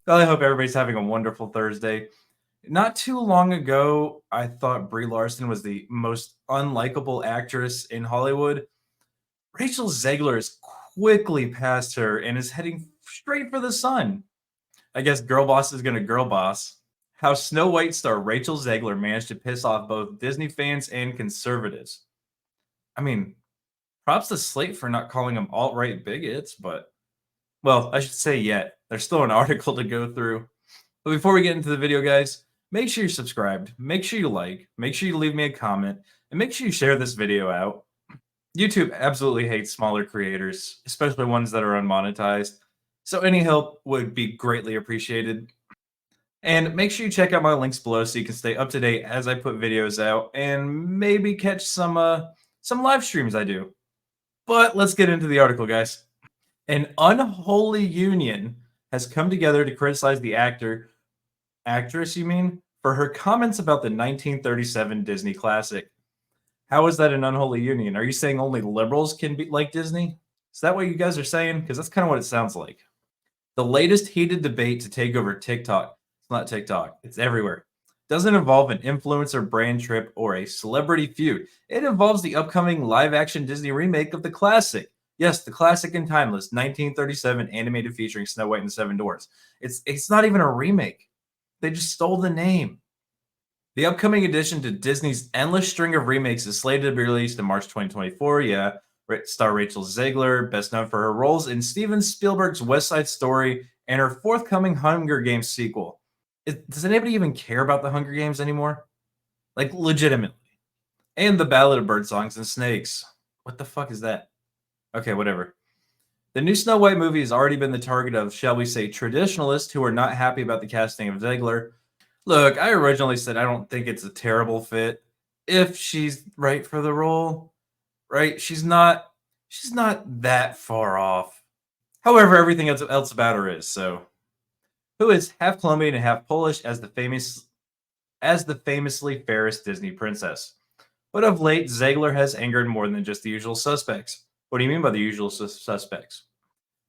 Well, I hope everybody's having a wonderful Thursday. Not too long ago, I thought Brie Larson was the most unlikable actress in Hollywood. Rachel Zegler is quickly past her and is heading straight for the sun. I guess girl boss is gonna girl boss. How Snow White star Rachel Zegler managed to piss off both Disney fans and conservatives. I mean, props to Slate for not calling them alt-right bigots, but well, I should say yet. There's still an article to go through. But before we get into the video, guys, make sure you're subscribed, make sure you like, make sure you leave me a comment, and make sure you share this video out. YouTube absolutely hates smaller creators, especially ones that are unmonetized. So any help would be greatly appreciated. And make sure you check out my links below so you can stay up to date as I put videos out and maybe catch some live streams I do. But let's get into the article, guys. An unholy union has come together to criticize the actress, you mean, for her comments about the 1937 Disney classic. How is that an unholy union? Are you saying only liberals can be like Disney? Is that what you guys are saying? Because that's kind of what it sounds like. The latest heated debate to take over TikTok. It's not TikTok. It's everywhere. Doesn't involve an influencer brand trip or a celebrity feud. It involves the upcoming live-action Disney remake of the classic. Yes, the classic and timeless 1937 animated featuring Snow White and the Seven Dwarfs. It's not even a remake. They just stole the name. The upcoming addition to Disney's endless string of remakes is slated to be released in March 2024. Yeah, star Rachel Zegler, best known for her roles in Steven Spielberg's West Side Story and her forthcoming Hunger Games sequel. Does anybody even care about the Hunger Games anymore? Like, legitimately. And the Ballad of Birdsongs and Snakes. What the fuck is that? Okay, whatever. The new Snow White movie has already been the target of, shall we say, traditionalists who are not happy about the casting of Zegler. Look, I originally said I don't think it's a terrible fit if she's right for the role, right? She's not that far off. However, everything else about her is. So, who is half Colombian and half Polish as the famously fairest Disney princess. But of late, Zegler has angered more than just the usual suspects. What do you mean by the usual suspects?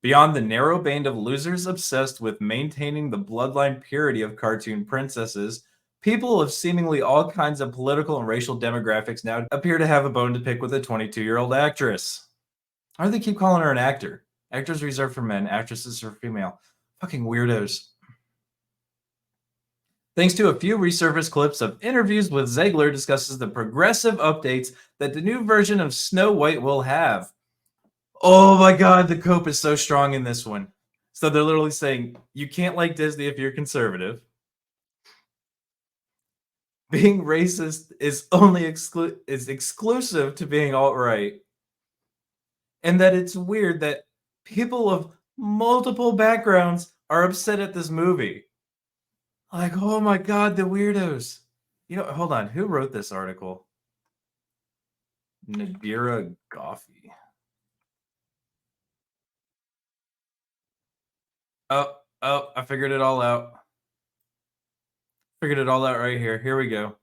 Beyond the narrow band of losers obsessed with maintaining the bloodline purity of cartoon princesses, people of seemingly all kinds of political and racial demographics now appear to have a bone to pick with a 22-year-old actress. Why do they keep calling her an actor? Actors reserved for men, actresses are female. Fucking weirdos. Thanks to a few resurfaced clips of interviews with Zegler discusses the progressive updates that the new version of Snow White will have. Oh my god, the cope is so strong in this one. So they're literally saying, you can't like Disney if you're conservative. Being racist is only exclusive to being alt-right. And that it's weird that people of multiple backgrounds are upset at this movie. Like, oh my god, the weirdos. You know, hold on. Who wrote this article? Nadira Goffey. Oh, I figured it all out. Figured it all out right here. Here we go.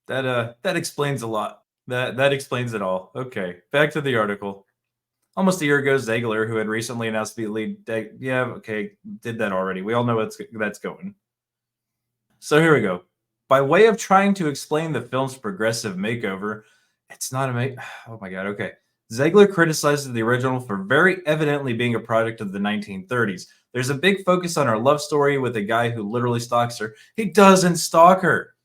That explains a lot. That explains it all. Okay, back to the article. Almost a year ago, Zegler, who had recently announced to be lead, yeah, okay, did that already. We all know that's going. So here we go. By way of trying to explain the film's progressive makeover, it's not a oh my god, okay. Zegler criticizes the original for very evidently being a product of the 1930s. There's a big focus on her love story with a guy who literally stalks her. He doesn't stalk her.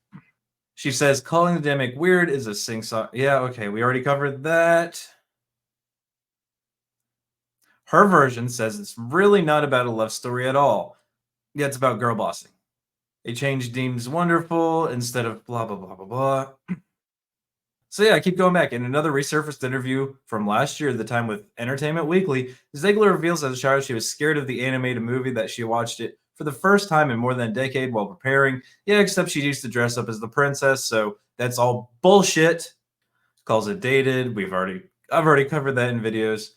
She says calling the demic weird is a sing-song. Yeah, okay, we already covered that. Her version says it's really not about a love story at all. Yeah, it's about girl bossing. A change deems wonderful instead of blah, blah, blah, blah, blah. So yeah, I keep going back. In another resurfaced interview from last year, the time with Entertainment Weekly, Zegler reveals as a child she was scared of the animated movie, that she watched it for the first time in more than a decade while preparing. Yeah, except she used to dress up as the princess, so that's all bullshit. Calls it dated. I've already covered that in videos.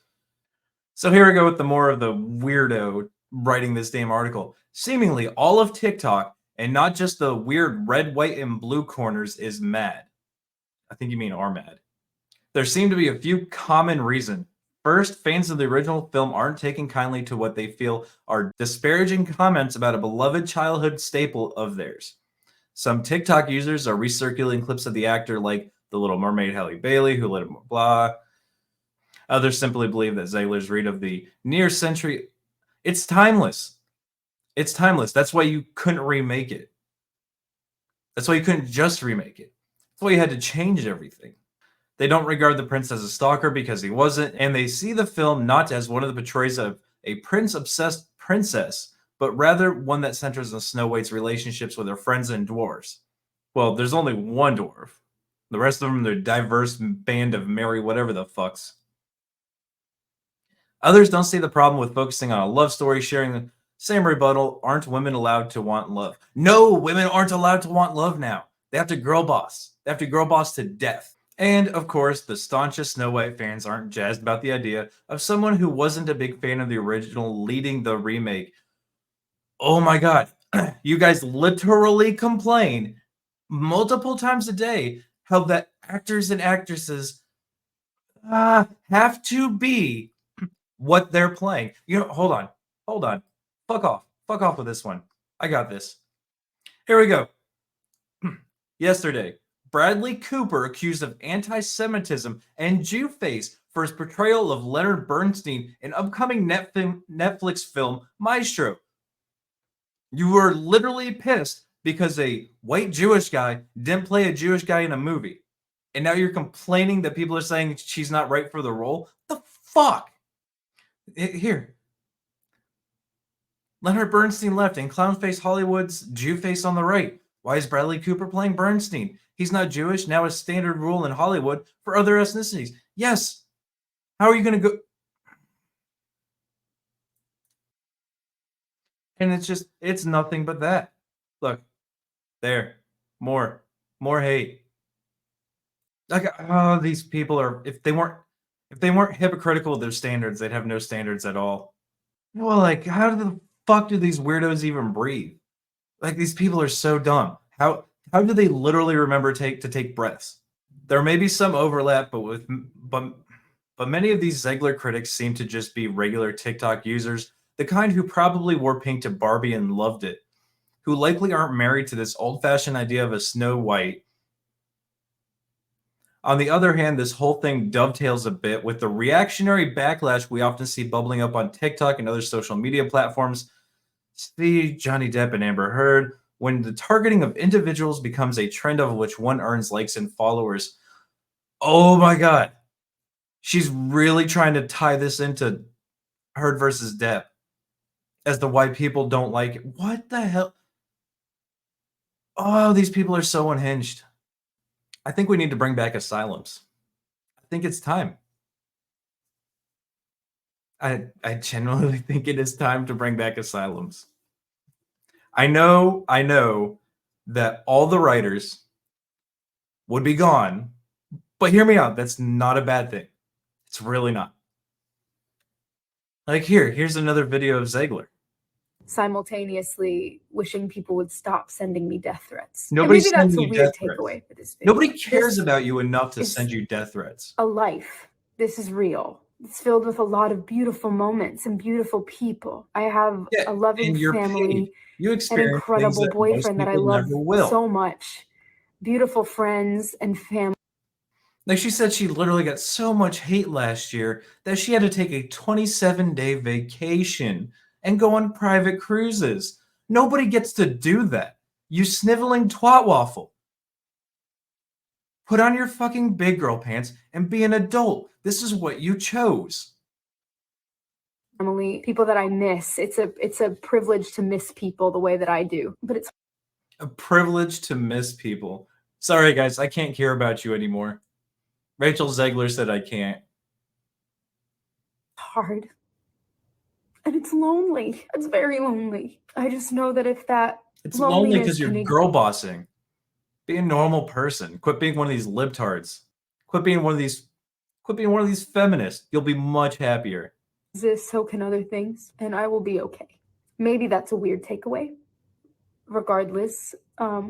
So here we go with the more of the weirdo writing this damn article. Seemingly all of TikTok, and not just the weird red, white, and blue corners, is mad. I think you mean are mad. There seem to be a few common reasons. First, fans of the original film aren't taking kindly to what they feel are disparaging comments about a beloved childhood staple of theirs. Some TikTok users are recirculating clips of the actor like The Little Mermaid Halle Bailey, who let him blah. Others simply believe that Zegler's read of the near century. It's timeless. It's timeless. That's why you couldn't remake it. That's why you couldn't just remake it. That's why you had to change everything. They don't regard the prince as a stalker because he wasn't, and they see the film not as one of the portrays of a prince-obsessed princess, but rather one that centers on Snow White's relationships with her friends and dwarves. Well, there's only one dwarf. The rest of them, they're a diverse band of merry whatever the fucks. Others don't see the problem with focusing on a love story, sharing the same rebuttal. Aren't women allowed to want love? No, women aren't allowed to want love now. They have to girl boss. They have to girl boss to death. And of course, the staunchest Snow White fans aren't jazzed about the idea of someone who wasn't a big fan of the original leading the remake. Oh my god, you guys literally complain multiple times a day how that actors and actresses have to be what they're playing. You know, hold on. Fuck off with this one. I got this. Here we go. Yesterday, Bradley Cooper accused of anti-Semitism and Jew-face for his portrayal of Leonard Bernstein in upcoming Netflix film Maestro. You were literally pissed because a white Jewish guy didn't play a Jewish guy in a movie. And now you're complaining that people are saying she's not right for the role? The fuck? Here. Leonard Bernstein left and Clownface Hollywood's Jewface on the right. Why is Bradley Cooper playing Bernstein? He's not Jewish. Now a standard rule in Hollywood for other ethnicities. Yes. How are you going to go? And it's nothing but that. Look, there. More hate. Like, oh, these people are, if they weren't hypocritical of their standards, they'd have no standards at all. Well, like, how the fuck do these weirdos even breathe? Like, these people are so dumb. How do they literally remember to take breaths? There may be some overlap, but many of these Zegler critics seem to just be regular TikTok users, the kind who probably wore pink to Barbie and loved it, who likely aren't married to this old-fashioned idea of a Snow White. On the other hand, this whole thing dovetails a bit with the reactionary backlash we often see bubbling up on TikTok and other social media platforms. See Johnny Depp and Amber Heard, when the targeting of individuals becomes a trend of which one earns likes and followers. Oh my god. She's really trying to tie this into Heard versus Depp as the white people don't like it. What the hell? Oh, these people are so unhinged. I think we need to bring back asylums. I think it's time. I genuinely think it is time to bring back asylums. I know that all the writers would be gone, but hear me out. That's not a bad thing. It's really not. Like here's another video of Zegler. Simultaneously wishing people would stop sending me death threats. Nobody's and maybe that's a sending you weird death threats. takeaway for this video. Nobody cares This about you enough to is send you death threats. a life. This is real. It's filled with a lot of beautiful moments and beautiful people. I have a loving family, you an incredible boyfriend that I love so much, beautiful friends and family. Like she said, she literally got so much hate last year that she had to take a 27-day vacation and go on private cruises. Nobody gets to do that. You sniveling twat waffle. Put on your fucking big girl pants and be an adult. This is what you chose. Family, people that I miss. It's a privilege to miss people the way that I do. But it's a privilege to miss people. Sorry guys, I can't care about you anymore. Rachel Zegler said I can't. Hard. And it's lonely. It's very lonely. I just know that if that it's lonely because you're girl bossing. Be a normal person. Quit being one of these libtards. Quit being one of these feminists. You'll be much happier. So can other things, and I will be okay. Maybe that's a weird takeaway. Regardless. All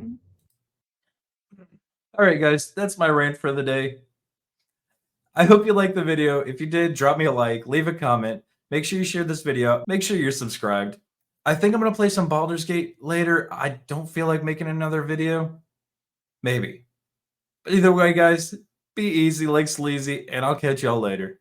right, guys, that's my rant for the day. I hope you liked the video. If you did, drop me a like, leave a comment. Make sure you share this video. Make sure you're subscribed. I think I'm going to play some Baldur's Gate later. I don't feel like making another video. Maybe. But either way, guys, be easy like sleazy, and I'll catch y'all later.